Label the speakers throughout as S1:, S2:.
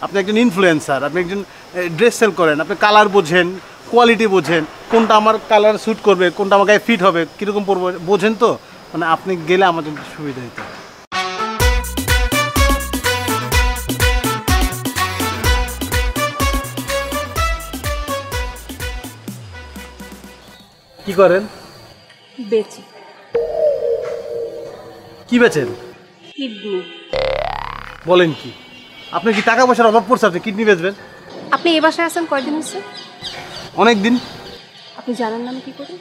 S1: আপনি একজন ইনফ্লুয়েন্সার, আপনি একজন ড্রেস সেল করেন, আপনি কালার বোঝেন, কোয়ালিটি বোঝেন, কোনটা আমার কালার স্যুট করবে, কোনটা আমার গায়ে ফিট হবে, কীরকম পরবো বোঝেন তো। মানে আপনি গেলে আমার জন্য সুবিধা হতো। কি করেন?
S2: বেচি।
S1: কি বেচেন?
S2: কিডনি।
S1: বলেন কি, আপনি কি টাকা পয়সার অভাব পড়ছে আপনি কিডনি বেচবেন?
S2: আপনি এই বাসায় আছেন কয়দিন হচ্ছে?
S1: অনেক দিন।
S2: আপনি জানেন না আমি কি করি?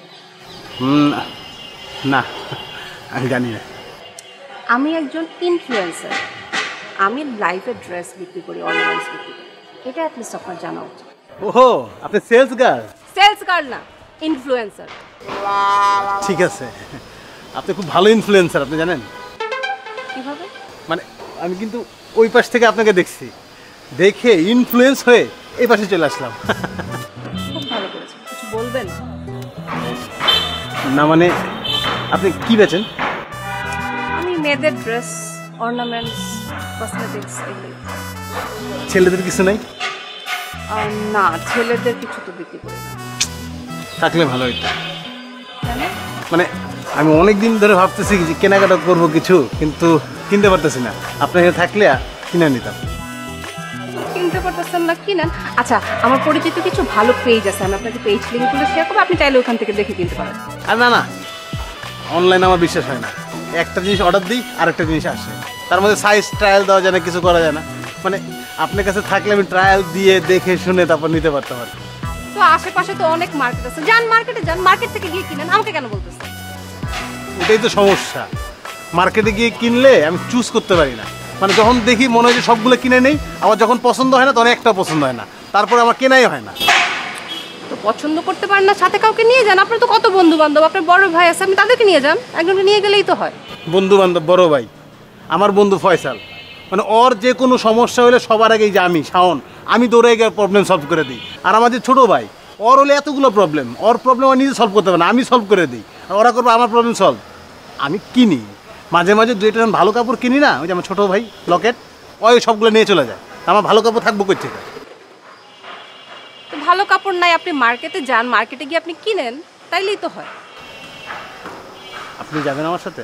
S1: না, আমি জানি না।
S2: আমি একজন ইনফ্লুয়েন্সার। আমি লাইফে ড্রেস বিক্রি করি, অর্নামেন্টস বিক্রি করি। এটা অ্যাটলিস্ট আপনার জানা উচিত।
S1: ওহো, আপনি সেলস গার্ল?
S2: সেলস গার্ল না, ইনফ্লুয়েন্সার।
S1: ঠিক আছে, আপনি খুব ভালো ইনফ্লুয়েন্সার, আপনি জানেন?
S2: কিভাবে?
S1: মানে আমি কিন্তু ওই পাশ থেকে আপনাকে দেখছি, দেখে ইনফ্লুয়েন্স হয়ে এই পাশে চলে আসলাম।
S2: খুব ভালো করেছেন। কিছু বলবেন?
S1: না মানে আপনি কি বেচেন?
S2: আমি মেয়েদের ড্রেস, অর্নামেন্টস, কসমেটিক্স এগুলো।
S1: ছেলেদের কিছু নাই?
S2: না, ছেলেদের কিছু তো বিক্রি করি না।
S1: থাকলে ভালো হইতো।
S2: কেন?
S1: মানে আমি অনেক দিন ধরে ভাবতেছি যে কেনাকাটা করবো কিছু, কিন্তু কিনতে পারতেছি না। আপনার এখানে থাকলে কিনে নিতাম।
S2: কিনতে পারতেছেন না, কিনেন। আচ্ছা, আমার পরিচিত কিছু ভালো পেজ আছে, আমি আপনাকে পেজ লিঙ্কগুলো শেয়ার করবো, আপনি চাইলে ওখান থেকে দেখে কিনতে পারেন।
S1: আর না, অনলাইনে আমার বিশ্বাস হয় না। একটা জিনিস অর্ডার দিই, আরেকটা জিনিস আসে, তার মধ্যে সাইজ ট্রায়াল দেওয়া যায় না, কিছু করা যায় না। মানে আপনার কাছে থাকলে আমি ট্রায়াল দিয়ে দেখে শুনে তারপর নিতে পারতাম আর কি।
S2: তো আশেপাশে তো অনেক মার্কেট আছে, যান মার্কেটে যান, মার্কেট থেকে গিয়ে কিনেন। আমাকে কেন বলতেছেন?
S1: এটাই তো সমস্যা, মার্কেটে গিয়ে কিনলে আমি চুজ করতে পারি না। মানে যখন দেখি মনে হয় যে সবগুলো কিনে নেই, আবার যখন পছন্দ হয় না তখন একটা পছন্দ হয় না, তারপরে আমার কেনাই হয় না।
S2: তো পছন্দ করতে পারেন না, সাথে কাউকে নিয়ে যান। আপনার তো কত বন্ধু বান্ধব, আপনার বড় ভাই আছে, আপনি তাদেরকে নিয়ে যান। একজনকে নিয়ে গেলেই তো হয়।
S1: বন্ধু বান্ধব, বড় ভাই, আমার বন্ধু ফয়সাল, মানে ওর যে কোনো সমস্যা হলে সবার আগেই যে আমি শাওন, আমি দৌড়ে গিয়ে প্রবলেম সলভ করে দিই। আর আমাদের ছোট ভাই, ওর হলে এতগুলো প্রবলেম, ওর প্রবলেম ও নিজে সলভ করতে পারে না, আমি সলভ করে দিই। আর ওরা করবো আমার প্রবলেম সলভ। আমি কিনি মাঝে মাঝে 2-1 ভালো কাপড় কিনি না, ওই যে আমার ছোটো ভাই লকেট, ওই সবগুলো নিয়ে চলে যায়। আমার ভালো কাপড় থাকবো কই থেকে?
S2: তো ভালো কাপড় নাই, আপনি মার্কেটে যান, মার্কেটে গিয়ে আপনি কিনেন, তাইলেই তো হয়।
S1: আপনি যাবেন আমার সাথে?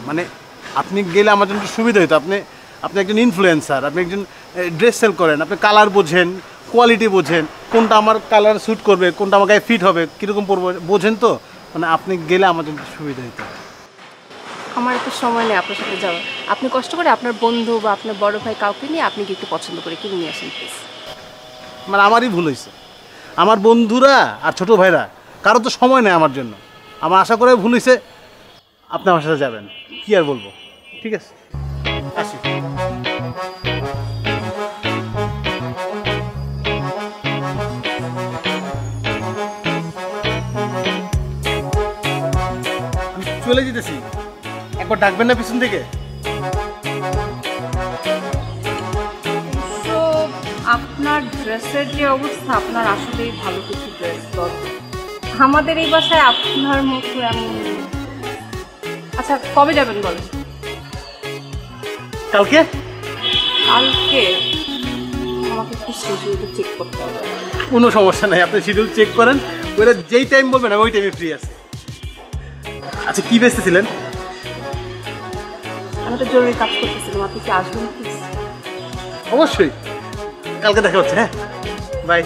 S1: মানে আপনি গেলে আমার জন্য সুবিধা হতো। আপনি একজন ইনফ্লুয়েন্সার, আপনি একজন ড্রেস সেল করেন, আপনি কালার বোঝেন, কোয়ালিটি বোঝেন, কোনটা আমার কালার স্যুট করবে, কোনটা আমার গায়ে ফিট হবে, কীরকম পরবো বোঝেন তো। মানে আপনি গেলে আমার জন্য সুবিধা হতো।
S2: আমার একটু সময় নেই আপনার সাথে যাওয়ার। আপনি কষ্ট করে আপনার বন্ধু বা আপনার বড় ভাই কাউকে নিয়ে আপনি কি একটু পছন্দ করে কিনে নিয়ে আসেন প্লিজ।
S1: মানে আমারই ভুল হয়েছে, আমার বন্ধুরা আর ছোটো ভাইরা কারো তো সময় নেই আমার জন্য। আমার আশা করে ভুল হয়েছে, আপনি আমার সাথে যাবেন, কি আর বলবো। ঠিক আছে, আসি। চলে যেতেছি, একবার ডাকবেন না পিছন থেকে?
S2: তো আপনার ড্রেসের যে অবস্থা, আপনার আসলেই ভালো কিছু ড্রেস দরকার। আমাদের এই বাসায় আপনার মতো এমন। আচ্ছা, কবে যাবেন বলেন?
S1: কালকে?
S2: কালকে আমাকে একটু শিডিউলটা চেক করতে হবে।
S1: কোনো সমস্যা নাই, আপনি শিডিউল চেক করেন, ওরা যেই টাইম বলবেন আমি ওই টাইমে ফ্রি আছি। আচ্ছা, কি বেচতেছিলেন?
S2: আমি তো জরুরি কাজ করতেছিলাম, আপনি কি আসবেন প্লিজ?
S1: অবশ্যই, কালকে দেখা হচ্ছে। হ্যাঁ, বাই।